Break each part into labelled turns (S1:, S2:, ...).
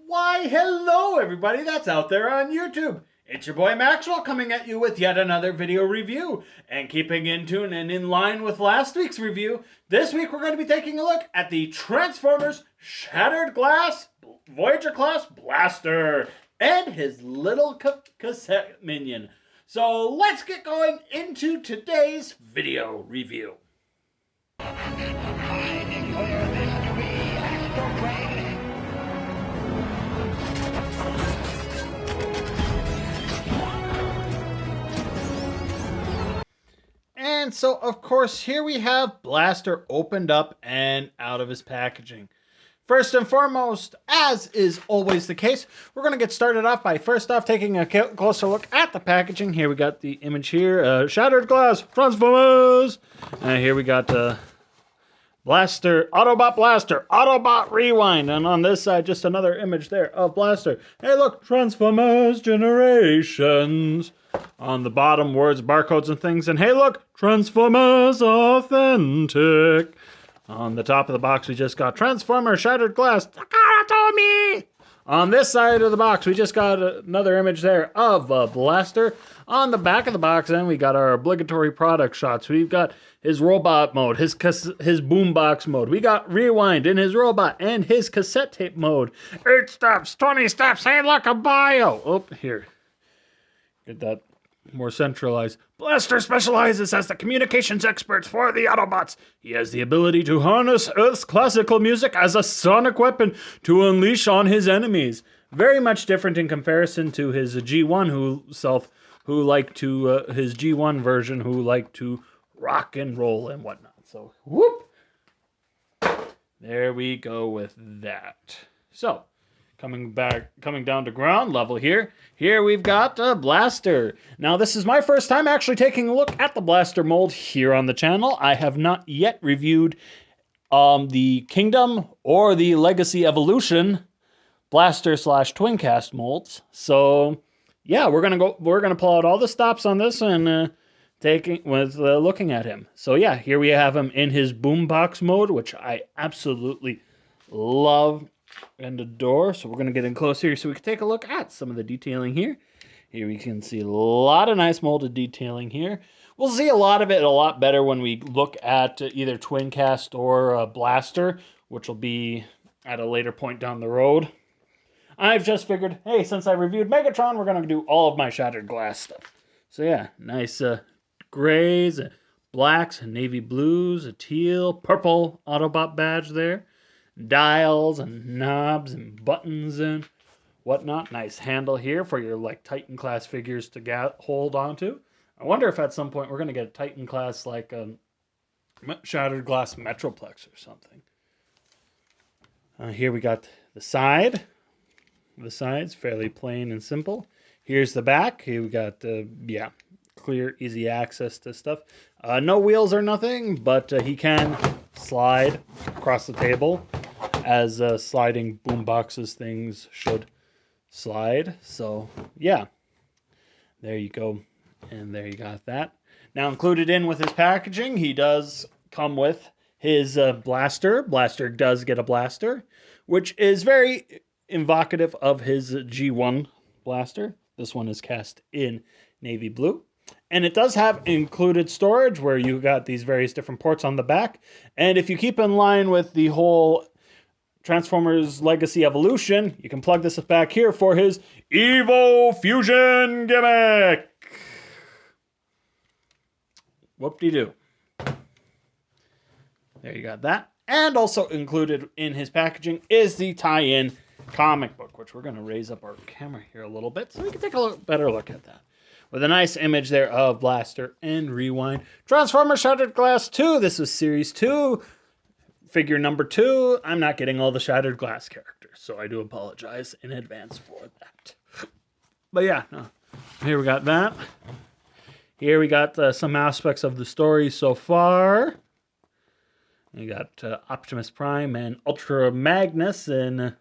S1: Why, hello everybody that's out there on YouTube. It's your boy Maxwell coming at you with yet another video review. And keeping in tune and in line with last week's review, this week we're going to be taking a look at the Transformers Shattered Glass Voyager Class Blaster and his little cassette minion. So let's get going into today's video review.
S2: I declare this to be Astral Train.
S1: And so, of course, here we have Blaster opened up and out of his packaging. First and foremost, as is always the case, we're going to get started off by first off taking a closer look at the packaging. Here we got the image here, Shattered Glass, Transformers. Here we got Blaster, Autobot Blaster, Autobot Rewind. And on this side, just another image there of Blaster. Hey, look, Transformers Generations. On the bottom, words, barcodes, and things. And hey, look, Transformers Authentic. On the top of the box, we just got Transformer Shattered Glass. Takara. On this side of the box, we just got another image there of Blaster. On the back of the box, then, we got our obligatory product shots. We've got his robot mode, his boombox mode. We got Rewind in his robot and his cassette tape mode. 8 steps, 20 steps. Hey, look, a bio. Oh, here. Get that more centralized. Blaster specializes as the communications expert for the Autobots. He has the ability to harness Earth's classical music as a sonic weapon to unleash on his enemies. Very much different in comparison to his G1 who liked to his G1 version who liked to rock and roll and whatnot. So whoop. There we go with that. So coming down to ground level here. Here we've got a Blaster. Now this is my first time actually taking a look at the Blaster mold here on the channel. I have not yet reviewed the Kingdom or the Legacy Evolution Blaster / Twincast molds. So yeah, we're gonna pull out all the stops on this and looking at him. So yeah, here we have him in his boombox mode, which I absolutely love and adore. So we're going to get in close here so we can take a look at some of the detailing here. Here we can see a lot of nice molded detailing here. We'll see a lot of it a lot better when we look at either Twincast or Blaster, which will be at a later point down the road. I've just figured, hey, since I reviewed Megatron, we're going to do all of my Shattered Glass stuff. So yeah, nice grays, blacks, navy blues, a teal, purple Autobot badge there. Dials and knobs and buttons and whatnot. Nice handle here for your like Titan class figures to hold on to. I wonder if at some point we're going to get a Titan class like Shattered Glass Metroplex or something. Here we got the side. The side's fairly plain and simple. Here's the back. Here we got clear, easy access to stuff. No wheels or nothing, but he can slide across the table as sliding boomboxes things should slide. So yeah, there you go, and there you got that. Now included in with his packaging, he does come with his Blaster. Blaster does get a Blaster, which is very evocative of his G1 Blaster. This one is cast in navy blue. And it does have included storage where you got these various different ports on the back. And if you keep in line with the whole Transformers Legacy Evolution, you can plug this back here for his Evo Fusion gimmick. Whoop-de-doo. There you got that. And also included in his packaging is the tie-in comic book, which we're going to raise up our camera here a little bit so we can take a better look at that. With a nice image there of Blaster and Rewind. Transformers Shattered Glass 2. This is Series 2. Figure number 2. I'm not getting all the Shattered Glass characters, so I do apologize in advance for that. But yeah, here we got that. Here we got some aspects of the story so far. We got Optimus Prime and Ultra Magnus in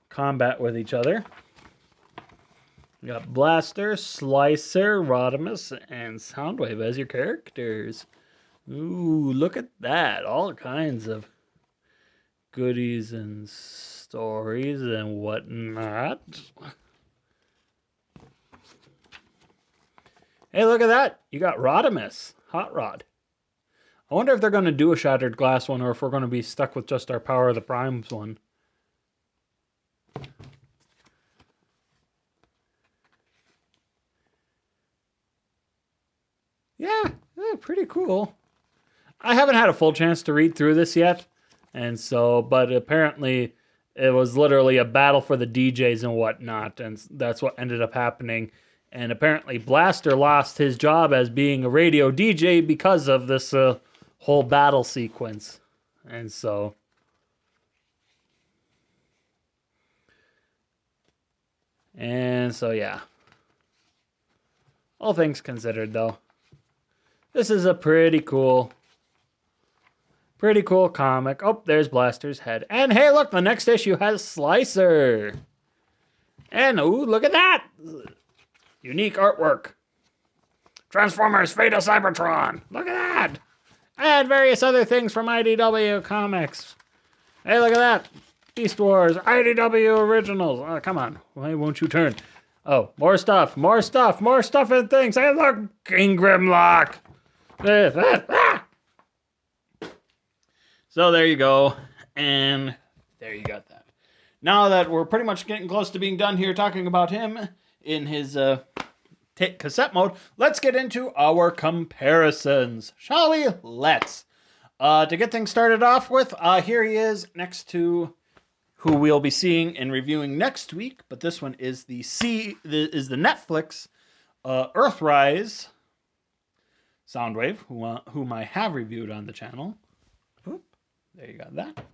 S1: combat with each other. We got Blaster, Slicer, Rodimus, and Soundwave as your characters. Ooh, look at that. All kinds of goodies and stories and whatnot. Hey, look at that. You got Rodimus, Hot Rod. I wonder if they're going to do a Shattered Glass one or if we're going to be stuck with just our Power of the Primes one. Yeah, pretty cool. I haven't had a full chance to read through this yet. And so, but apparently it was literally a battle for the DJs and whatnot. And that's what ended up happening. And apparently Blaster lost his job as being a radio DJ because of this whole battle sequence. And so... yeah. All things considered, though, this is a pretty cool comic. Oh, there's Blaster's head. And hey, look, the next issue has Slicer. And, ooh, look at that. Unique artwork. Transformers, Fate of Cybertron. Look at that. And various other things from IDW Comics. Hey, look at that. Beast Wars, IDW Originals. Oh, come on. Why won't you turn? Oh, more stuff and things. Hey, look, King Grimlock. So there you go. And there you got that. Now that we're pretty much getting close to being done here talking about him in his cassette mode, let's get into our comparisons. Shall we? Let's. To get things started off with, here he is next to who we'll be seeing and reviewing next week, but this one is the Netflix Earthrise Soundwave, whom I have reviewed on the channel. Oop, there you got that.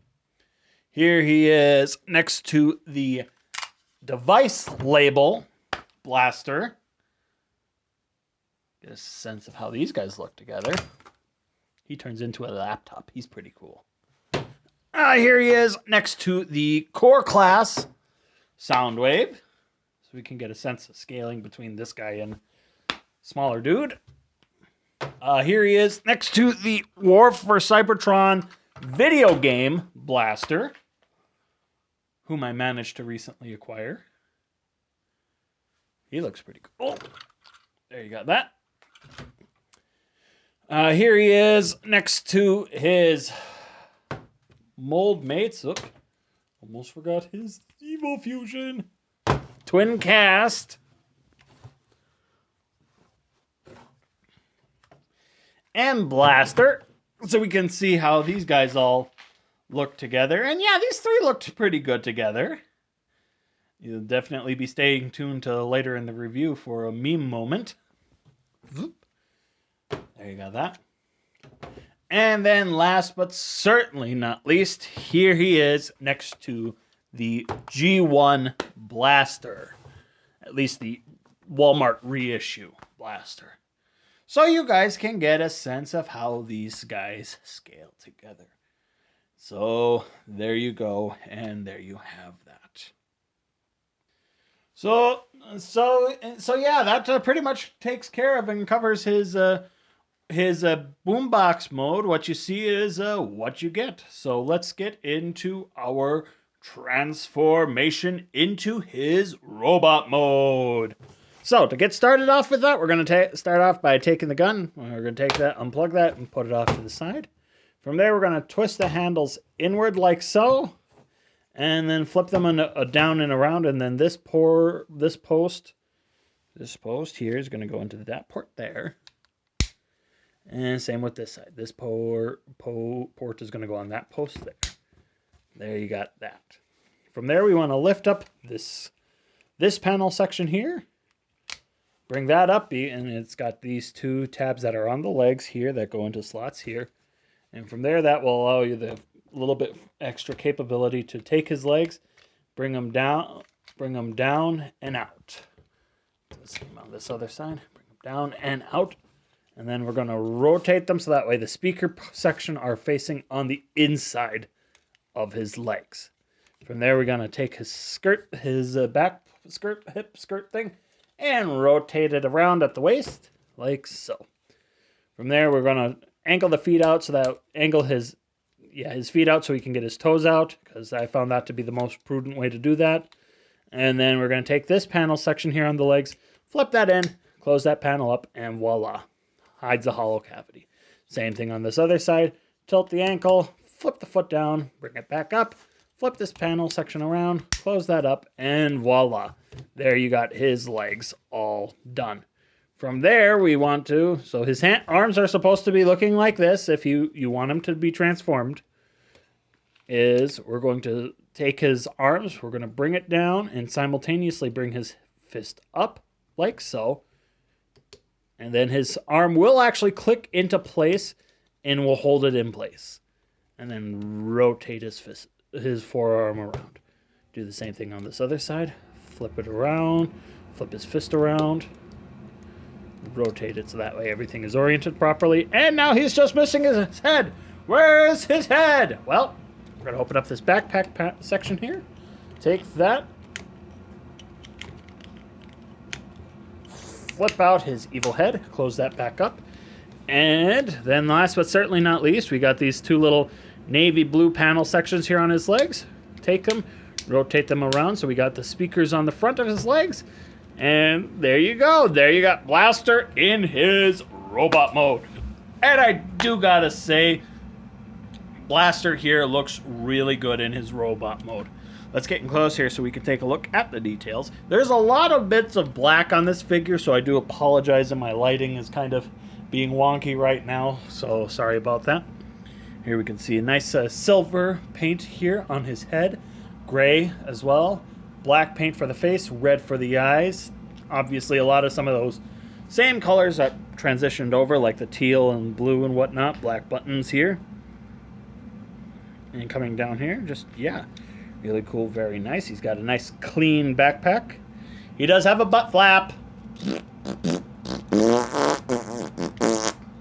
S1: Here he is next to the device label Blaster. Get a sense of how these guys look together. He turns into a laptop. He's pretty cool. Here he is next to the Core Class Soundwave. So we can get a sense of scaling between this guy and smaller dude. Here he is next to the War for Cybertron video game Blaster, whom I managed to recently acquire. He looks pretty cool. There you got that. Here he is next to his mold mates. Oop, almost forgot his Evo Fusion. Twin Cast. And Blaster. So we can see how these guys all look together. And yeah, these three looked pretty good together. You'll definitely be staying tuned to later in the review for a meme moment. There you got that. And then last but certainly not least, here he is next to the G1 Blaster. At least the Walmart reissue Blaster. So you guys can get a sense of how these guys scale together. So there you go, and there you have that. So yeah, that pretty much takes care of and covers his boombox mode. What you see is what you get. So let's get into our transformation into his robot mode. So to get started off with that, we're going to start off by taking the gun. We're going to take that, unplug that, and put it off to the side. From there, we're going to twist the handles inward like so, and then flip them down and around, and then this post here is going to go into that port there. And same with this side. This port is going to go on that post there. There you got that. From there, we want to lift up this panel section here. Bring that up, and it's got these two tabs that are on the legs here that go into slots here. And from there, that will allow you the little bit extra capability to take his legs, bring them down and out. Same on this other side. Bring them down and out. And then we're going to rotate them so that way the speaker section are facing on the inside of his legs. From there, we're going to take his skirt, his back skirt, hip skirt thing, and rotate it around at the waist, like so. From there, we're going to angle the feet out so that angle his his feet out so he can get his toes out, because I found that to be the most prudent way to do that. And then we're going to take this panel section here on the legs, flip that in, close that panel up, and voila, hides the hollow cavity. Same thing on this other side. Tilt the ankle, flip the foot down, bring it back up, flip this panel section around, close that up, and voila. There you got his legs all done. From there, we want to, so his arms are supposed to be looking like this if you want him to be transformed, is we're going to take his arms, we're going to bring it down and simultaneously bring his fist up like so. And then his arm will actually click into place and we'll hold it in place. And then rotate his forearm around. Do the same thing on this other side. Flip it around, flip his fist around. Rotate it so that way everything is oriented properly. And now he's just missing his head. Where's his head? Well, we're going to open up this backpack section here. Take that. Flip out his evil head. Close that back up. And then last but certainly not least, we got these two little navy blue panel sections here on his legs. Take them, rotate them around so we got the speakers on the front of his legs. And there you go. There you got Blaster in his robot mode. And I do gotta say, Blaster here looks really good in his robot mode. Let's get in close here so we can take a look at the details. There's a lot of bits of black on this figure, so I do apologize that my lighting is kind of being wonky right now, so sorry about that. Here we can see a nice silver paint here on his head, gray as well, black paint for the face, red for the eyes. Obviously a lot of some of those same colors that transitioned over, like the teal and blue and whatnot. Black buttons here. And coming down here, just, yeah, really cool, very nice. He's got a nice clean backpack. He does have a butt flap.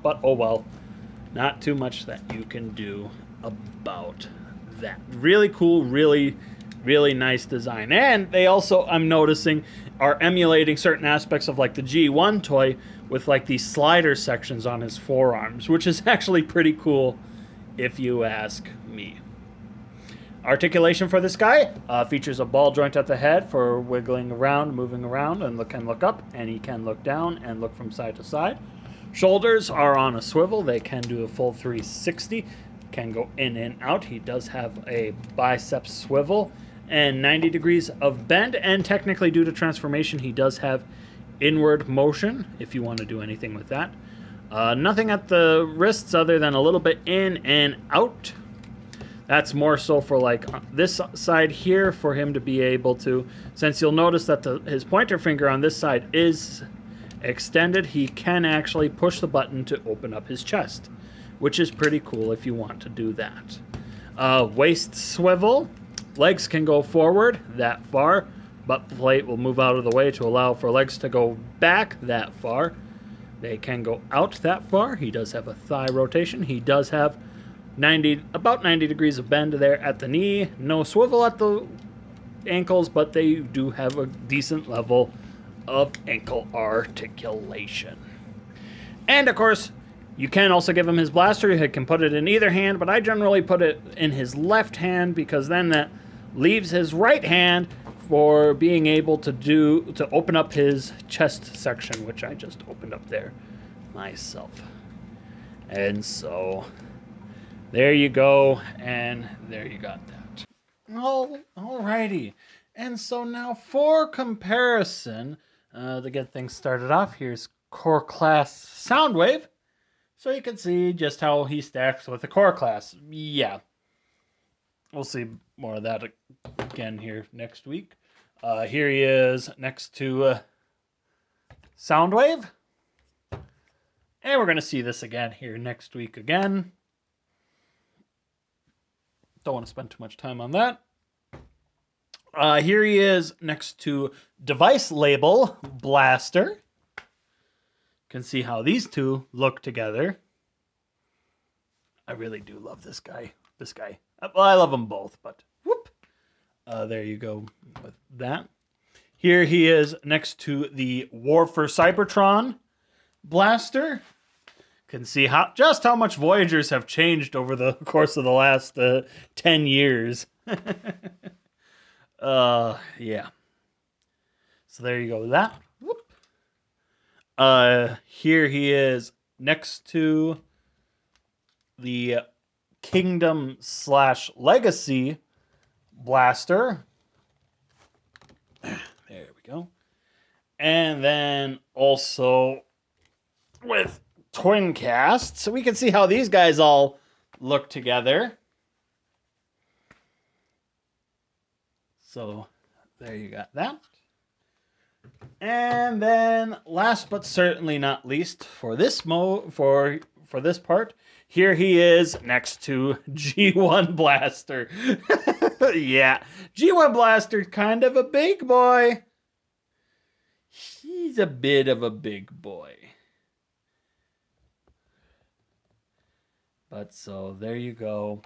S1: But oh well, not too much that you can do about that. Really cool, really nice design. And they also, I'm noticing, are emulating certain aspects of like the G1 toy with like these slider sections on his forearms, which is actually pretty cool if you ask me. Articulation for this guy features a ball joint at the head for wiggling around, moving around, and can look up, and he can look down and look from side to side. Shoulders are on a swivel. They can do a full 360, can go in and out. He does have a bicep swivel and 90 degrees of bend, and technically due to transformation, he does have inward motion if you want to do anything with that. Nothing at the wrists other than a little bit in and out. That's more so for like this side here for him to be able to, since you'll notice that his pointer finger on this side is extended, he can actually push the button to open up his chest, which is pretty cool if you want to do that. Waist swivel, legs can go forward that far, butt plate will move out of the way to allow for legs to go back that far. They can go out that far. He does have a thigh rotation. He does have about 90 degrees of bend there at the knee. No swivel at the ankles, but they do have a decent level of ankle articulation. And of course, you can also give him his blaster. You can put it in either hand, but I generally put it in his left hand because then that leaves his right hand for being able to open up his chest section, which I just opened up there myself. And so there you go, and there you got that. Alrighty. And so now for comparison, to get things started off, here's Core Class Soundwave. So you can see just how he stacks with the Core Class. Yeah. We'll see more of that again here next week. Here he is next to Soundwave. And we're going to see this again here next week again. Don't want to spend too much time on that. Here he is next to Device Label Blaster. Can see how these two look together. I really do love this guy. Well, I love them both, but whoop. There you go with that. Here he is next to the War for Cybertron Blaster. Can see just how much Voyagers have changed over the course of the last 10 years. Yeah. So there you go with that. Whoop. Here he is next to the Kingdom / Legacy blaster. There we go. And then also with twin cast, so we can see how these guys all look together. So there you got that. And then last but certainly not least for this for this part, here he is next to G1 Blaster. Yeah, G1 Blaster, kind of a big boy. He's a bit of a big boy. But so there you go.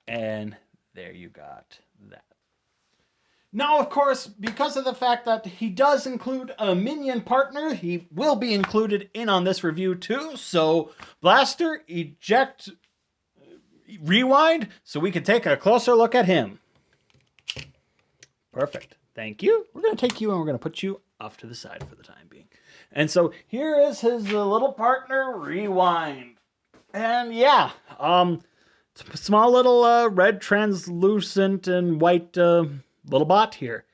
S1: And there you got that. Now, of course, because of the fact that he does include a minion partner, he will be included in on this review too. So, Blaster, eject, rewind, so we can take a closer look at him. Perfect. Thank you. We're going to take you and we're going to put you off to the side for the time being. And so, here is his little partner, Rewind. And yeah, small little red translucent and white little bot here.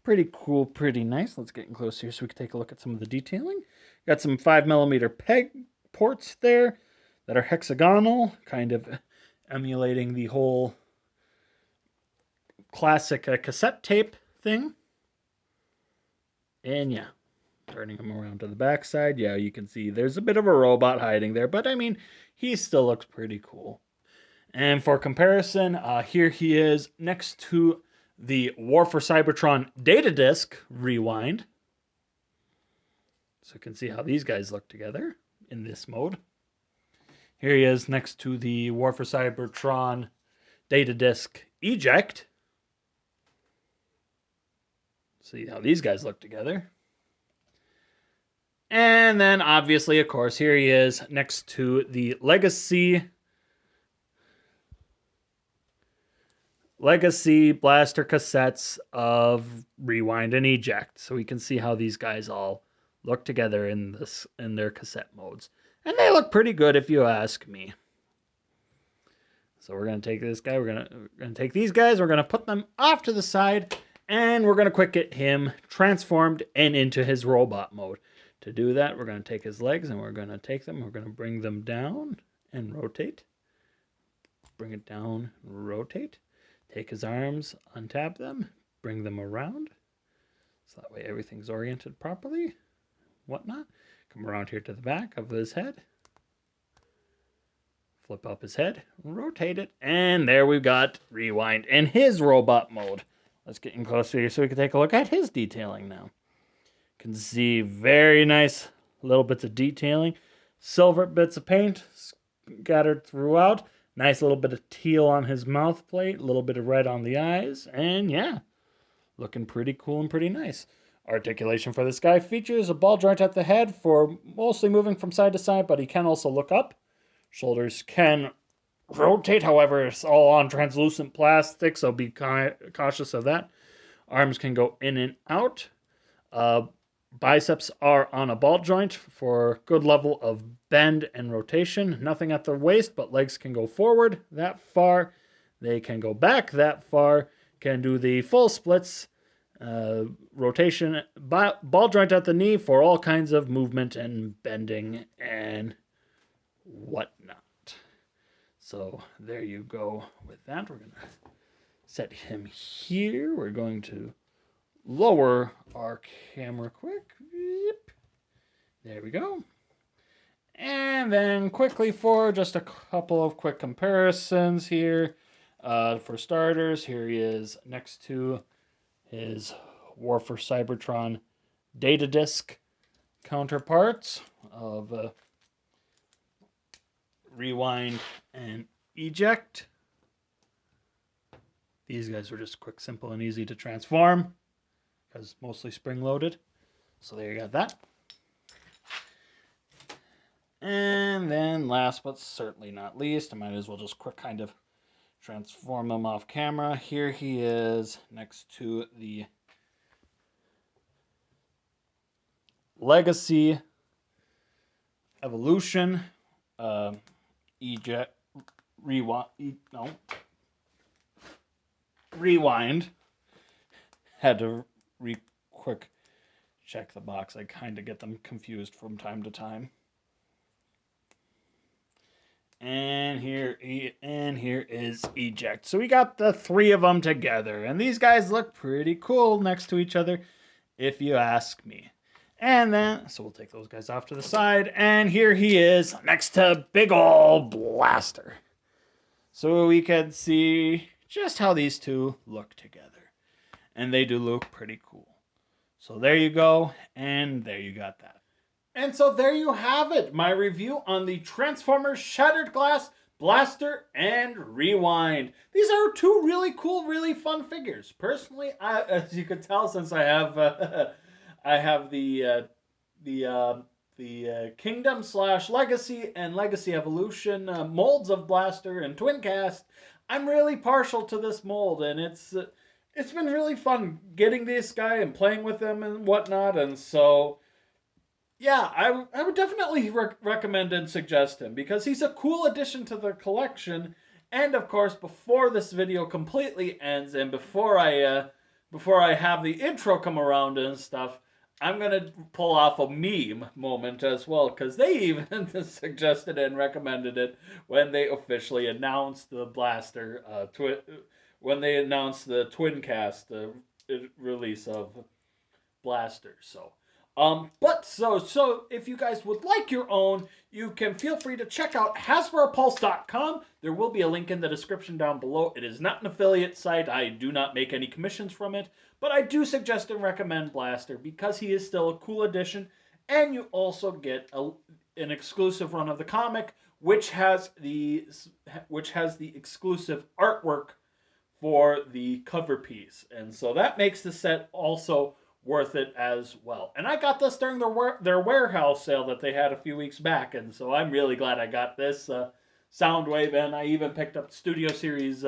S1: Pretty cool, pretty nice. Let's get in close here so we can take a look at some of the detailing. Got some 5mm peg ports there that are hexagonal, kind of emulating the whole classic cassette tape thing. And yeah, turning him around to the backside, yeah, you can see there's a bit of a robot hiding there, but I mean, he still looks pretty cool. And for comparison, here he is next to the War for Cybertron data disk Rewind. So you can see how these guys look together in this mode. Here he is next to the War for Cybertron data disk Eject. See how these guys look together. And then obviously, of course, here he is next to the Legacy blaster cassettes of Rewind and Eject, so we can see how these guys all look together in their cassette modes, and they look pretty good if you ask me. So we're gonna take this guy, we're gonna take these guys, we're gonna put them off to the side, and we're gonna quick get him transformed and into his robot mode. To do that, we're gonna take his legs and we're gonna bring them down and rotate. Bring it down, rotate. Take his arms, untap them, bring them around. So that way everything's oriented properly. Whatnot. Come around here to the back of his head. Flip up his head, rotate it, and there we've got Rewind in his robot mode. Let's get in closer here so we can take a look at his detailing now. You can see very nice little bits of detailing. Silver bits of paint scattered throughout. Nice little bit of teal on his mouth plate, a little bit of red on the eyes, and yeah, looking pretty cool and pretty nice. Articulation for this guy features a ball joint at the head for mostly moving from side to side, but he can also look up. Shoulders can rotate, however, it's all on translucent plastic, so be cautious of that. Arms can go in and out. Biceps are on a ball joint for good level of bend and rotation. Nothing at the waist, but legs can go forward that far. They can go back that far. Can do the full splits. Rotation. Ball joint at the knee for all kinds of movement and bending and whatnot. So there you go with that. We're going to set him here. We're going to lower our camera quick. There we go. And then quickly for just a couple of quick comparisons here. For starters, here he is next to his War for Cybertron data disk counterparts of Rewind and Eject. These guys were just quick, simple, and easy to transform because mostly spring-loaded. So there you got that. And then last but certainly not least, I might as well just quick kind of transform him off camera. Here he is next to the Legacy Evolution eject rewind. Had to quick check the box. I kind of get them confused from time to time. And here is eject. So we got the three of them together, and these guys look pretty cool next to each other, if you ask me. And then, so we'll take those guys off to the side, and here he is next to big ol' Blaster. So we can see just how these two look together. And they do look pretty cool. So there you go, and there you got that. And so there you have it, my review on the Transformers Shattered Glass, Blaster, and Rewind. These are two really cool, really fun figures. Personally, as you can tell, since I have I have the Kingdom / Legacy and Legacy Evolution molds of Blaster and Twincast, I'm really partial to this mold, and it's been really fun getting this guy and playing with him and whatnot, and so yeah, I would definitely recommend and suggest him because he's a cool addition to the collection. And of course, before this video completely ends and before I have the intro come around and stuff, I'm gonna pull off a meme moment as well because they even suggested and recommended it when they officially announced the Blaster when they announced the Twincast release of Blaster. So. So if you guys would like your own, you can feel free to check out HasbroPulse.com. There will be a link in the description down below. It is not an affiliate site. I do not make any commissions from it, but I do suggest and recommend Blaster because he is still a cool addition, and you also get an exclusive run of the comic, which has the exclusive artwork for the cover piece, and so that makes the set also worth it as well. And I got this during their warehouse sale that they had a few weeks back, and so I'm really glad I got this Soundwave, and I even picked up Studio Series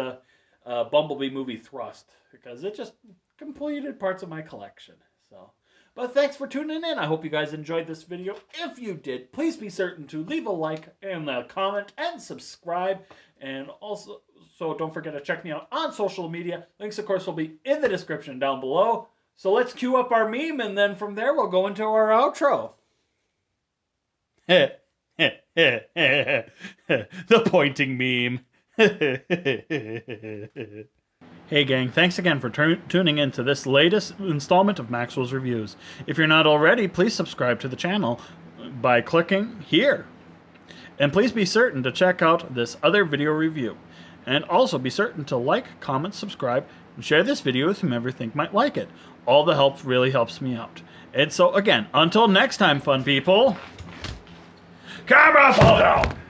S1: Bumblebee movie Thrust because it just completed parts of my collection. So, but thanks for tuning in. I hope you guys enjoyed this video. If you did, please be certain to leave a like and a comment and subscribe, and also don't forget to check me out on social media. Links, of course, will be in the description down below. So let's cue up our meme, and then from there we'll go into our outro. The pointing meme. Hey gang, thanks again for tuning in to this latest installment of Maxwell's Reviews. If you're not already, please subscribe to the channel by clicking here. And please be certain to check out this other video review. And also be certain to like, comment, subscribe, and share this video with whomever you think might like it. All the help really helps me out. And so again, until next time, fun people, camera fall down!